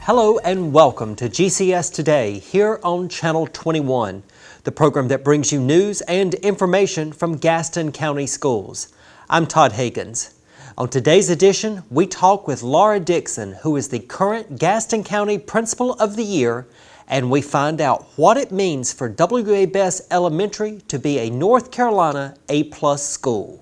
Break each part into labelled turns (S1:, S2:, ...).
S1: Hello and welcome to GCS Today here on Channel 21, the program that brings you news and information from Gaston County Schools. I'm Todd Hagans. On today's edition, we talk with Laura Dixon, who is the current Gaston County Principal of the Year, and we find out what it means for W.A. Bess Elementary to be a North Carolina A+ school.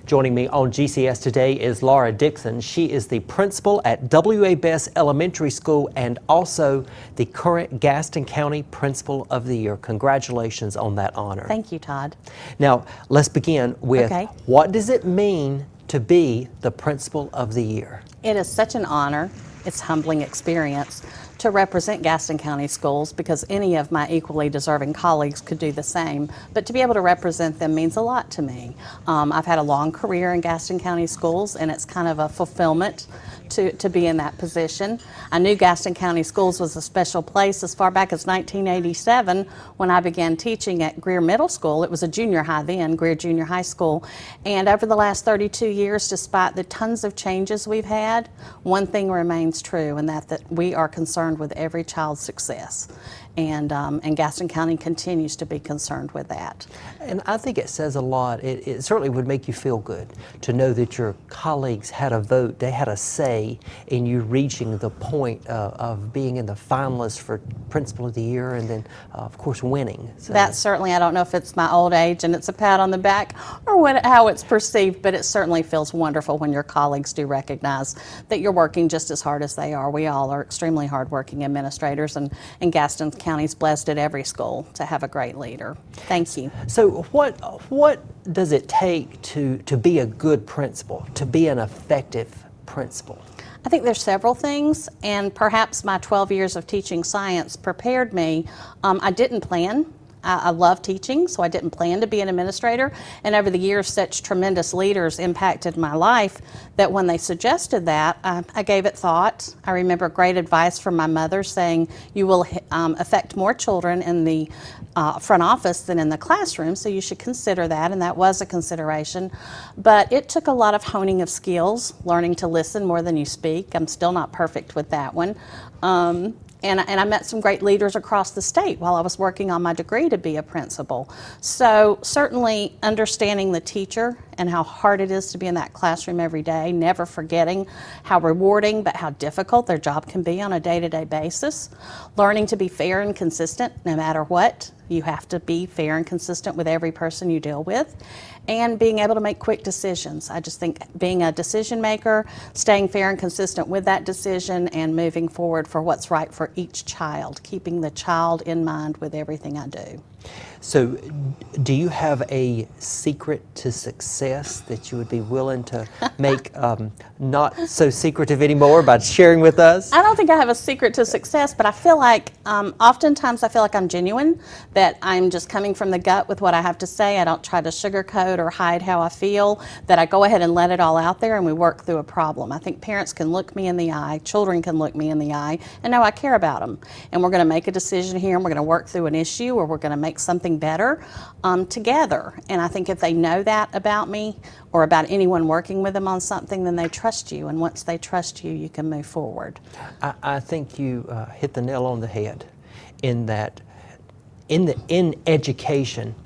S1: Joining me on GCS Today is Laura Dixon. She is the principal at W.A. Bess Elementary School and also the current Gaston County Principal of the Year. Congratulations on that honor.
S2: Thank you, Todd.
S1: Now, let's begin with what does it mean to be the Principal of the Year?
S2: It is such an honor. It's a humbling experience to represent Gaston County Schools because any of my equally deserving colleagues could do the same, but to be able to represent them means a lot to me. I've had a long career in Gaston County Schools, and it's kind of a fulfillment to be in that position. I knew Gaston County Schools was a special place as far back as 1987 when I began teaching at Greer Middle School. It was a junior high then, Greer Junior High School, and over the last 32 years, despite the tons of changes we've had, one thing remains true, and that we are concerned with every child's success. And Gaston County continues to be concerned with that.
S1: And I think it says a lot. It certainly would make you feel good to know that your colleagues had a vote, they had a say in you reaching the point of being in the finalists for Principal of the Year and then, of course, winning. So.
S2: That certainly, I don't know if it's my old age and it's a pat on the back or how it's perceived, but it certainly feels wonderful when your colleagues do recognize that you're working just as hard as they are. We all are extremely hardworking administrators, and Gaston County's blessed at every school to have a great leader. Thank you.
S1: So what does it take to be a good principal, to be an effective principal?
S2: I think there's several things, and perhaps my 12 years of teaching science prepared me. I didn't plan. I love teaching, so I didn't plan to be an administrator, and over the years such tremendous leaders impacted my life that when they suggested that, I gave it thought. I remember great advice from my mother saying, you will affect more children in the front office than in the classroom, so you should consider that, and that was a consideration. But it took a lot of honing of skills, learning to listen more than you speak. I'm still not perfect with that one. And I met some great leaders across the state while I was working on my degree to be a principal. So certainly understanding the teacher and how hard it is to be in that classroom every day, never forgetting how rewarding but how difficult their job can be on a day-to-day basis. Learning to be fair and consistent no matter what. You have to be fair and consistent with every person you deal with, and being able to make quick decisions. I just think being a decision maker, staying fair and consistent with that decision, and moving forward for what's right for each child, keeping the child in mind with everything I do.
S1: So do you have a secret to success that you would be willing to make not so secretive anymore by sharing with us?
S2: I don't think I have a secret to success, but I feel like oftentimes I feel like I'm genuine, that I'm just coming from the gut with what I have to say. I don't try to sugarcoat or hide how I feel, that I go ahead and let it all out there and we work through a problem. I think parents can look me in the eye, children can look me in the eye, and know I care about them. And we're going to make a decision here, and we're going to work through an issue, or we're going to make something better together. And I think if they know that about me or about anyone working with them on something, then they trust you. And once they trust you, you can move forward.
S1: I think you hit the nail on the head in that in education,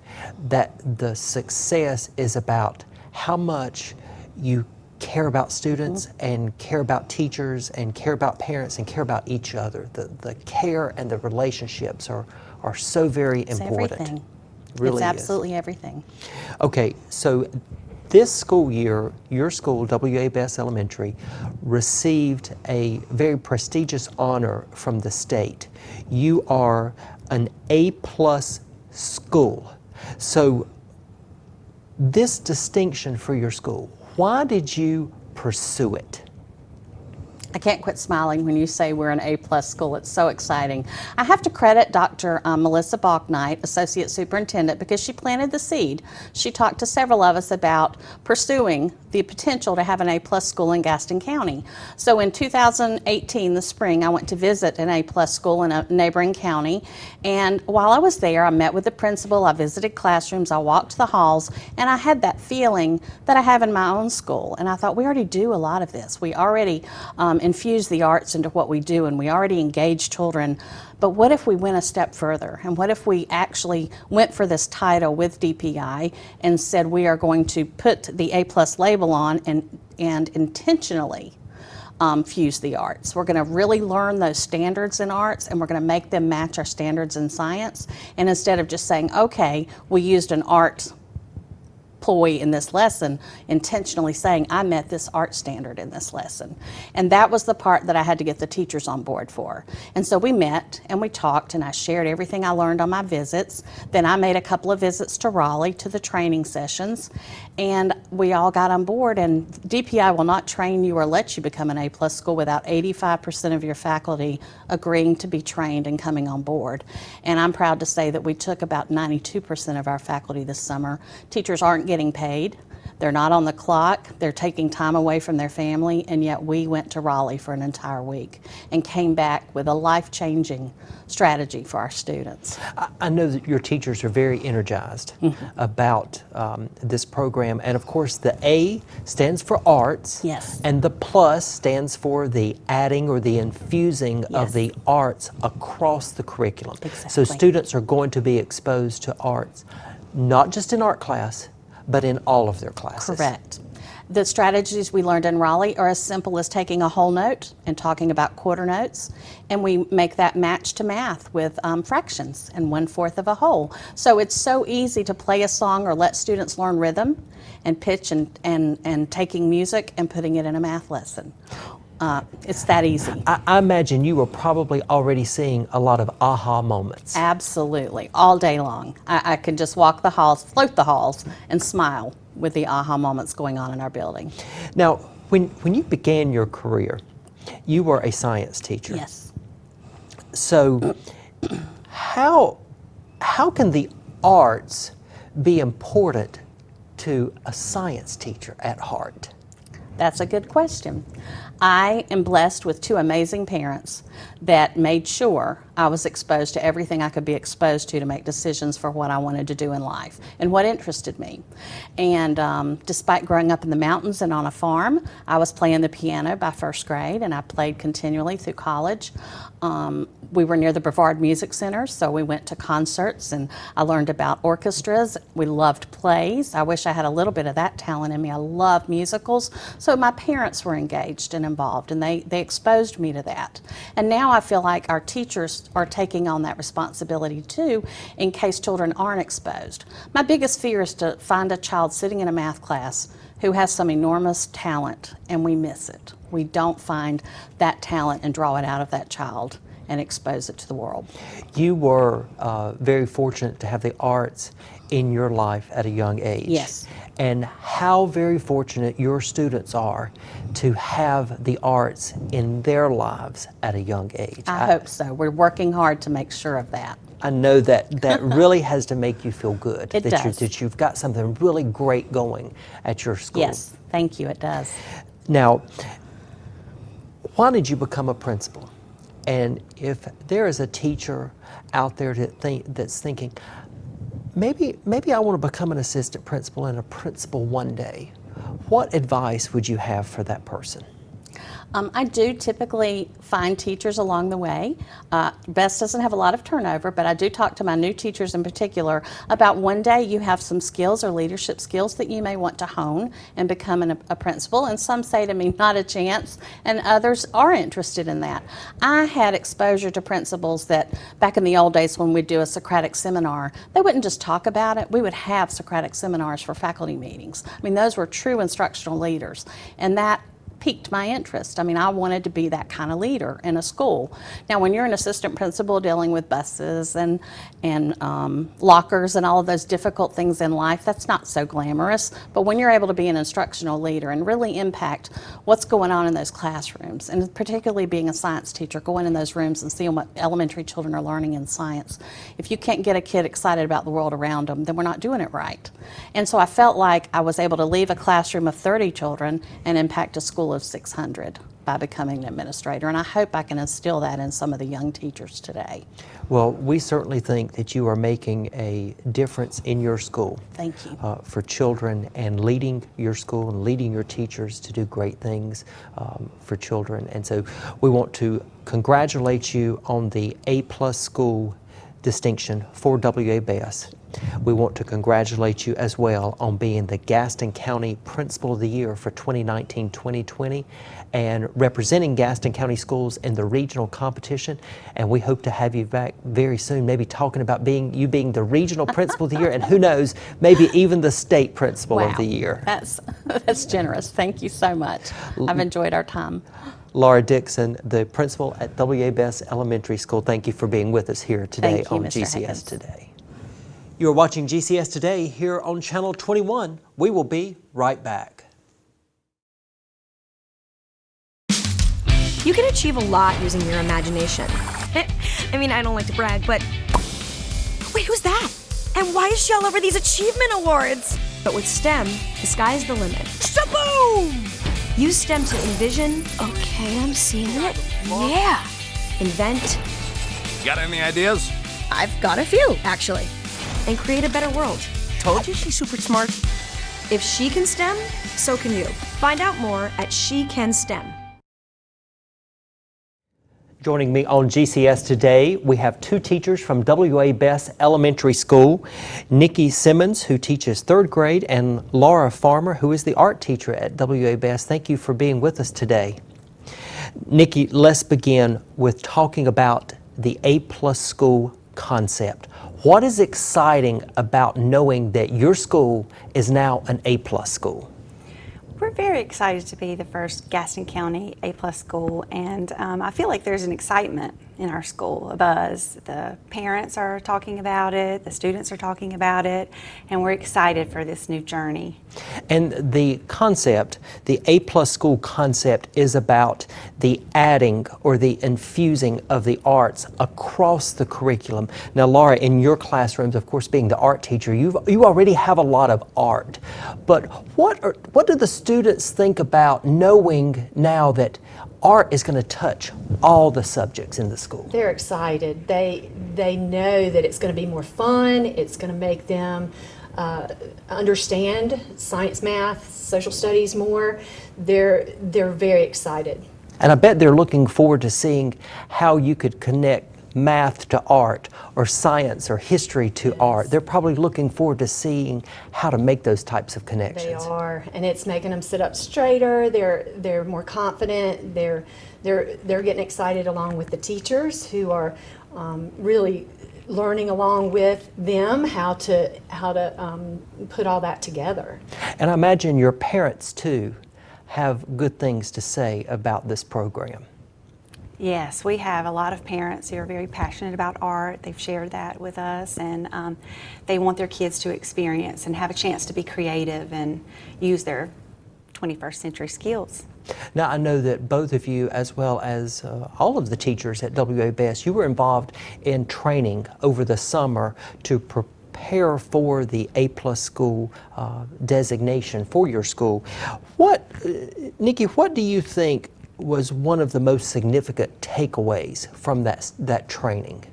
S1: that the success is about how much you care about students and care about teachers and care about parents and care about each other. The care and the relationships are so very important.
S2: Everything.
S1: Really
S2: it's absolutely everything.
S1: Okay, so this school year, your school, W.A. Bess Elementary, received a very prestigious honor from the state. You are an A+ school. So this distinction for your school, why did you pursue it?
S2: I can't quit smiling when you say we're an A+ school. It's so exciting. I have to credit Dr. Melissa Bachnight, Associate Superintendent, because she planted the seed. She talked to several of us about pursuing the potential to have an A+ school in Gaston County. So in 2018, the spring, I went to visit an A+ school in a neighboring county, and while I was there, I met with the principal, I visited classrooms, I walked the halls, and I had that feeling that I have in my own school. And I thought, we already do a lot of this. We already infuse the arts into what we do, and we already engage children. But what if we went a step further? And what if we actually went for this title with DPI and said we are going to put the A+ label on and intentionally fuse the arts. We're going to really learn those standards in arts, and we're going to make them match our standards in science. And instead of just saying, okay, we used an art ploy in this lesson, intentionally saying, I met this art standard in this lesson. And that was the part that I had to get the teachers on board for. And so we met and we talked, and I shared everything I learned on my visits. Then I made a couple of visits to Raleigh to the training sessions, and we all got on board. And DPI will not train you or let you become an A+ school without 85% of your faculty agreeing to be trained and coming on board. And I'm proud to say that we took about 92% of our faculty this summer. Teachers aren't getting paid. They're not on the clock. They're taking time away from their family, and yet we went to Raleigh for an entire week and came back with a life-changing strategy for our students.
S1: I know that your teachers are very energized about this program, and of course the A stands for arts,
S2: Yes.
S1: and the plus stands for the adding or the infusing
S2: Yes.
S1: of the arts across the curriculum.
S2: Exactly.
S1: So students are going to be exposed to arts, not just in art class, but in all of their classes.
S2: Correct. The strategies we learned in Raleigh are as simple as taking a whole note and talking about quarter notes, and we make that match to math with fractions and 1/4 of a whole. So it's so easy to play a song or let students learn rhythm and pitch and taking music and putting it in a math lesson. It's that easy.
S1: I imagine you were probably already seeing a lot of aha moments.
S2: Absolutely, all day long. I could just walk the halls, float the halls, and smile with the aha moments going on in our building.
S1: Now, when you began your career, you were a science teacher.
S2: Yes.
S1: So, how can the arts be important to a science teacher at heart?
S2: That's a good question. I am blessed with two amazing parents that made sure I was exposed to everything I could be exposed to make decisions for what I wanted to do in life and what interested me. And despite growing up in the mountains and on a farm, I was playing the piano by first grade, and I played continually through college. We were near the Brevard Music Center, so we went to concerts, and I learned about orchestras. We loved plays. I wish I had a little bit of that talent in me. I love musicals. So my parents were engaged and involved, and they exposed me to that. And now I feel like our teachers are taking on that responsibility too, in case children aren't exposed. My biggest fear is to find a child sitting in a math class who has some enormous talent, and we miss it. We don't find that talent and draw it out of that child and expose it to the world.
S1: You were very fortunate to have the arts in your life at a young age.
S2: Yes.
S1: And how very fortunate your students are to have the arts in their lives at a young age.
S2: I hope so. We're working hard to make sure of that.
S1: I know that really has to make you feel good.
S2: It does.
S1: That you've got something really great going at your school.
S2: Yes, thank you, it does.
S1: Now, why did you become a principal? And if there is a teacher out there that's thinking, maybe I want to become an assistant principal and a principal one day, what advice would you have for that person?
S2: I do typically find teachers along the way. Bess doesn't have a lot of turnover, but I do talk to my new teachers in particular about one day you have some skills or leadership skills that you may want to hone and become a principal, and some say to me, not a chance, and others are interested in that. I had exposure to principals that back in the old days when we'd do a Socratic seminar, they wouldn't just talk about it, we would have Socratic seminars for faculty meetings. I mean, those were true instructional leaders, and that piqued my interest. I mean, I wanted to be that kind of leader in a school. Now, when you're an assistant principal dealing with buses and lockers and all of those difficult things in life, that's not so glamorous. But when you're able to be an instructional leader and really impact what's going on in those classrooms, and particularly being a science teacher, going in those rooms and seeing what elementary children are learning in science, if you can't get a kid excited about the world around them, then we're not doing it right. And so I felt like I was able to leave a classroom of 30 children and impact a school of 600. by becoming an administrator, and I hope I can instill that in some of the young teachers today.
S1: Well, we certainly think that you are making a difference in your school.
S2: Thank you.
S1: For children, and leading your school and leading your teachers to do great things for children. And so we want to congratulate you on the A+ school distinction for W.A. Bess. We want to congratulate you as well on being the Gaston County Principal of the Year for 2019-2020 and representing Gaston County Schools in the regional competition. And we hope to have you back very soon, maybe talking about being the regional Principal of the Year, and who knows, maybe even the state Principal of the Year.
S2: That's generous. Thank you so much. I've enjoyed our time.
S1: Laura Dixon, the principal at W.A. Bess Elementary School, thank you for being with us here today
S2: Thank you,
S1: on
S2: Mr.
S1: GCS
S2: Higgins.
S1: Today. You are watching GCS Today here on Channel 21. We will be right back.
S3: You can achieve a lot using your imagination. I mean, I don't like to brag, but... Wait, who's that? And why is she all over these achievement awards? But with STEM, the sky's the limit. Shaboom! Use STEM to envision... Okay, I'm seeing it. Yeah! Invent...
S4: Got any ideas?
S3: I've got a few, actually. And create a better world.
S4: Told you she's super smart.
S3: If she can STEM, so can you. Find out more at She Can STEM.
S1: Joining me on GCS Today, we have two teachers from W.A. Bess Elementary School, Nikki Simmons, who teaches 3rd grade, and Laura Farmer, who is the art teacher at W.A. Bess. Thank you for being with us today. Nikki, let's begin with talking about the A+ school concept. What is exciting about knowing that your school is now an A+ school?
S5: We're very excited to be the first Gaston County A+ school, and I feel like there's an excitement in our school, a buzz. The parents are talking about it, the students are talking about it, and we're excited for this new journey.
S1: And the concept, the A+ school concept, is about the adding or the infusing of the arts across the curriculum. Now, Laura, in your classrooms, of course, being the art teacher, you already have a lot of art. But what do the students think about knowing now that art is going to touch all the subjects in the school?
S6: They're excited. They know that it's going to be more fun. It's going to make them understand science, math, social studies more. They're very excited.
S1: And I bet they're looking forward to seeing how you could connect math to art, or science or history to art. They're probably looking forward to seeing how to make those types of connections.
S6: They are, and it's making them sit up straighter. They're more confident. They're getting excited along with the teachers, who are really learning along with them how to put all that together.
S1: And I imagine your parents too have good things to say about this program.
S5: Yes, we have a lot of parents who are very passionate about art. They've shared that with us, and they want their kids to experience and have a chance to be creative and use their 21st century skills.
S1: Now, I know that both of you, as well as all of the teachers at W.A. Bess, you were involved in training over the summer to prepare for the A+ school designation for your school. Nikki, what do you think was one of the most significant takeaways from that training?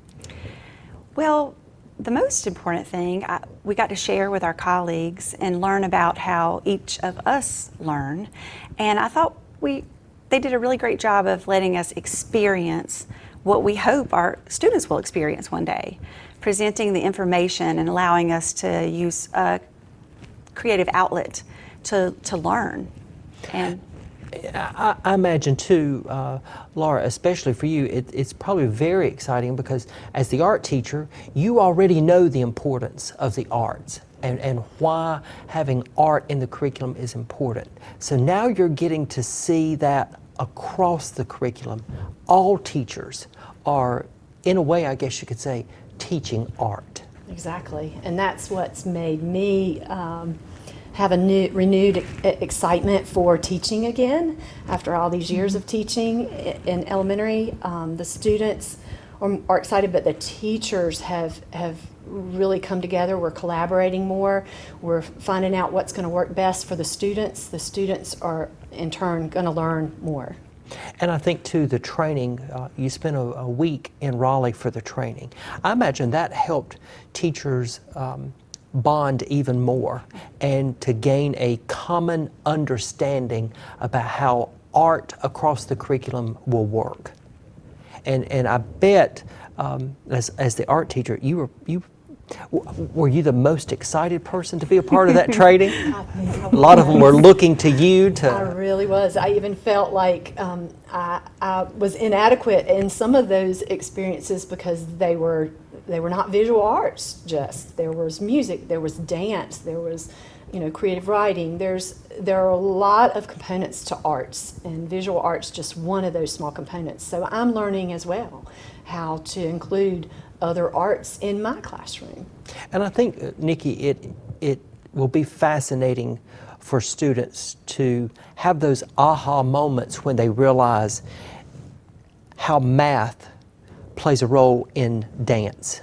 S5: Well, the most important thing, we got to share with our colleagues and learn about how each of us learn. And I thought they did a really great job of letting us experience what we hope our students will experience one day, presenting the information and allowing us to use a creative outlet to learn. And
S1: I imagine too, Laura, especially for you, it's probably very exciting because as the art teacher, you already know the importance of the arts and why having art in the curriculum is important. So now you're getting to see that across the curriculum. All teachers are, in a way, I guess you could say, teaching art.
S6: Exactly, and that's what's made me have a renewed excitement for teaching again after all these years of teaching in elementary. The students are excited, but the teachers have really come together. We're collaborating more. We're finding out what's going to work best for the students. The students are in turn going to learn more.
S1: And I think too, the training, you spent a week in Raleigh for the training. I imagine that helped teachers bond even more and to gain a common understanding about how art across the curriculum will work. And I bet, as the art teacher, were you the most excited person to be a part of that training?
S6: I think I
S1: A lot of them were looking to you
S6: I
S1: to.
S6: really was. I even felt like I was inadequate in some of those experiences because they were not visual arts. Just there was music, there was dance, there was creative writing. There are a lot of components to arts, and visual arts just one of those small components. So I'm learning as well how to include other arts in my classroom.
S1: And I think, Nikki, it will be fascinating for students to have those aha moments when they realize how math plays a role in dance,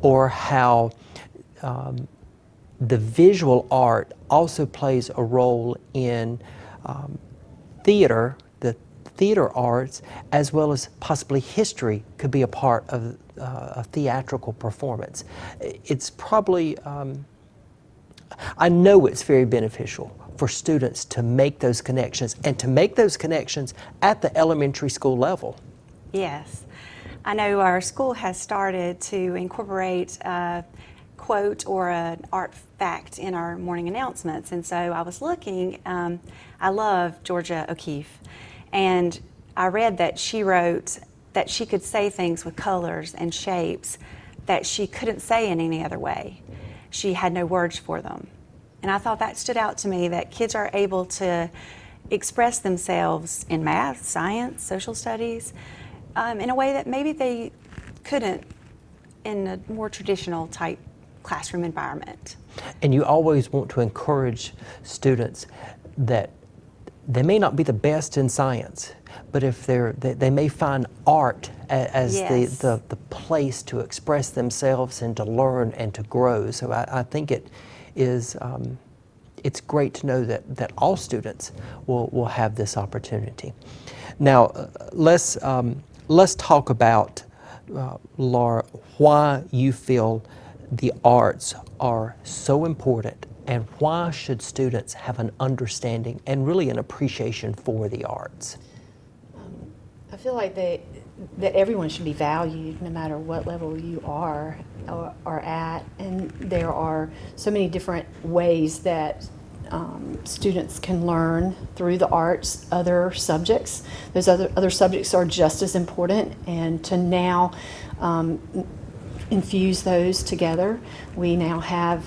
S1: or how the visual art also plays a role in theater, the theater arts, as well as possibly history could be a part of a theatrical performance. It's probably, I know it's very beneficial for students to make those connections, and to make those connections at the elementary school level.
S5: Yes. I know our school has started to incorporate a quote or an art fact in our morning announcements. And so I was looking, I love Georgia O'Keeffe, and I read that she wrote that she could say things with colors and shapes that she couldn't say in any other way. She had no words for them. And I thought that stood out to me, that kids are able to express themselves in math, science, social studies, in a way that maybe they couldn't in a more traditional type classroom environment.
S1: And you always want to encourage students that they may not be the best in science, but if they may find art as
S5: Yes.
S1: the place to express themselves and to learn and to grow. So I think it is it's great to know that all students will have this opportunity. Now let's talk about Laura, why you feel the arts are so important, and why should students have an understanding and really an appreciation for the arts?
S6: I feel like that everyone should be valued no matter what level you are at, and there are so many different ways that students can learn through the arts other subjects. Those other subjects are just as important, and to now infuse those together, we now have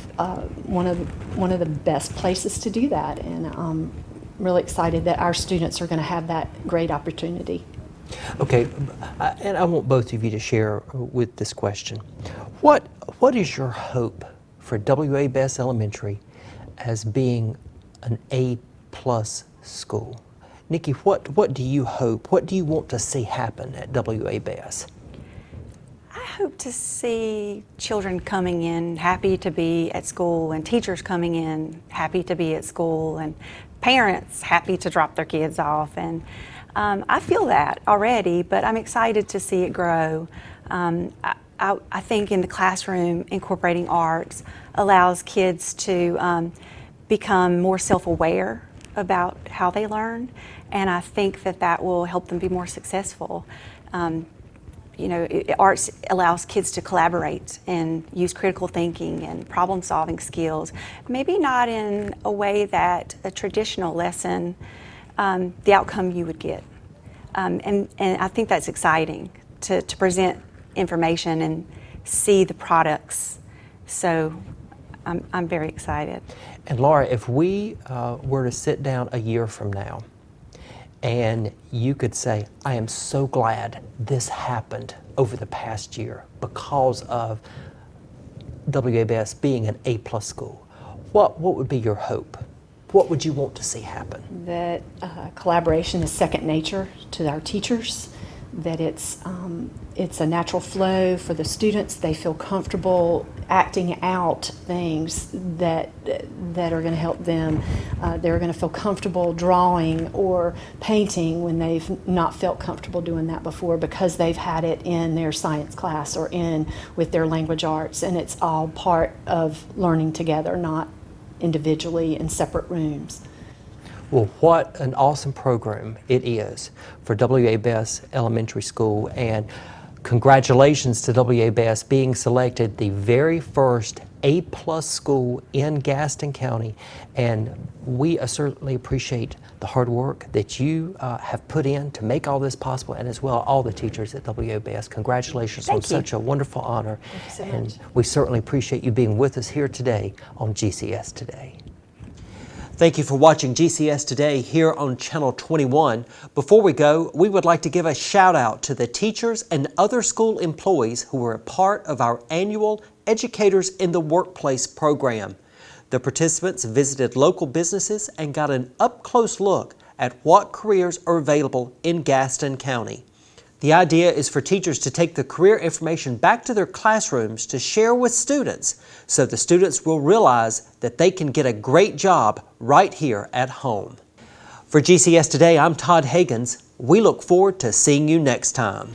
S6: one of the best places to do that, and I'm really excited that our students are going to have that great opportunity.
S1: Okay, and I want both of you to share with this question. What is your hope for W.A. Bess Elementary as being an A+ school? Nikki, what do you hope? What do you want to see happen at W.A. Bess?
S5: I hope to see children coming in happy to be at school, and teachers coming in happy to be at school, and parents happy to drop their kids off. And I feel that already, but I'm excited to see it grow. I think in the classroom, incorporating arts allows kids to become more self-aware about how they learn, and I think that will help them be more successful. Arts allows kids to collaborate and use critical thinking and problem-solving skills, maybe not in a way that a traditional lesson, the outcome you would get. And I think that's exciting to present information and see the products. So I'm very excited.
S1: And Laura, if we were to sit down a year from now and you could say, I am so glad this happened over the past year because of W.A. Bess being an A+ school, what would be your hope? What would you want to see happen?
S6: That collaboration is second nature to our teachers, that it's a natural flow for the students. They feel comfortable acting out things that are going to help them. They're going to feel comfortable drawing or painting when they've not felt comfortable doing that before, because they've had it in their science class or with their language arts, and it's all part of learning together, not individually in separate rooms.
S1: Well, what an awesome program it is for W.A. Bess Elementary School, and congratulations to W.A. Bess being selected the very first A+ school in Gaston County, and we certainly appreciate the hard work that you have put in to make all this possible, and as well all the teachers at W.A. Bess. Congratulations on such a wonderful honor.
S6: Thank you so
S1: and
S6: much.
S1: We certainly appreciate you being with us here today on GCS Today. Thank you for watching GCS Today here on Channel 21. Before we go, we would like to give a shout out to the teachers and other school employees who were a part of our annual Educators in the Workplace program. The participants visited local businesses and got an up-close look at what careers are available in Gaston County. The idea is for teachers to take the career information back to their classrooms to share with students, so the students will realize that they can get a great job right here at home. For GCS Today, I'm Todd Higgins. We look forward to seeing you next time.